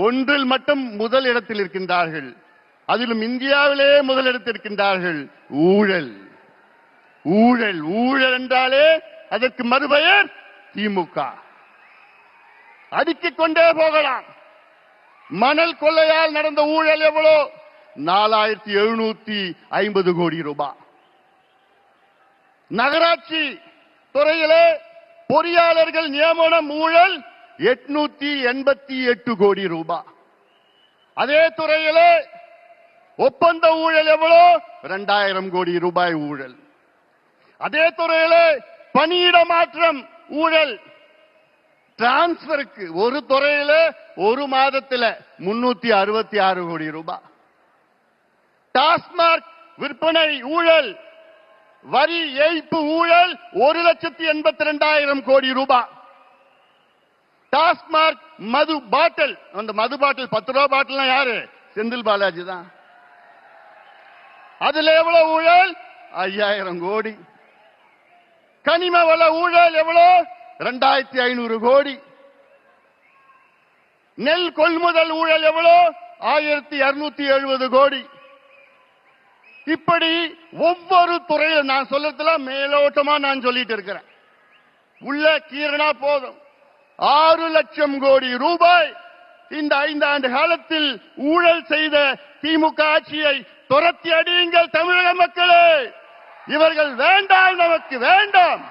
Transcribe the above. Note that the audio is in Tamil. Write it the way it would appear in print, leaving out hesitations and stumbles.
ஒன்றில் மட்டும் முதல் இடத்தில் இருக்கின்றார்கள். அதிலும் இந்தியாவிலே முதலிடத்தில் இருக்கின்றார்கள். ஊழல். ஊழல் ஊழல் என்றாலே அதற்கு மறுபெயர் திமுக. அடுக்கிக் கொண்டே போகலாம். மணல் கொள்ளையால் நடந்த ஊழல் எவ்வளோ? 4750 கோடி ரூபாய். நகராட்சி துறையிலே பொறியாளர்கள் நியமனம் ஊழல் 888 கோடி ரூபாய். அதே துறையிலே ஒப்பந்த ஊழல் எவ்வளோ? 2000 கோடி ரூபாய் ஊழல். அதே துறையிலே பணியிட மாற்றம் ஊழல். டிரான்ஸ்பருக்கு ஒரு துறையில ஒரு மாதத்தில் 366 கோடி ரூபாய். டாஸ்மாக் விற்பனை ஊழல், வரி ஏய்ப்பு ஊழல் 1,82,000 கோடி ரூபாய். டாஸ்மாக் மது பாட்டில், அந்த மது பாட்டில் 10 ரூபாய் பாட்டில் யாரு? செந்தில் பாலாஜி தான். அதுல எவ்வளவு ஊழல்? 5000 கோடி. கனிம வள ஊழல் எவ்வளவு? 2500 கோடி. நெல் கொள்முதல் ஊழல் எவ்வளவு? 1270 கோடி. இப்படி ஒவ்வொரு துறையில் நான் சொல்லத்துல மேலோட்டமா நான் சொல்லிட்டு இருக்கிறேன். உள்ள கீரனா போதும் 6 லட்சம் கோடி ரூபாய் இந்த 5 ஆண்டு காலத்தில் ஊழல் செய்த திமுக ஆட்சியை துரத்தி அடியுங்கள் தமிழக மக்களே. இவர்கள் வேண்டாம், நமக்கு வேண்டாம்.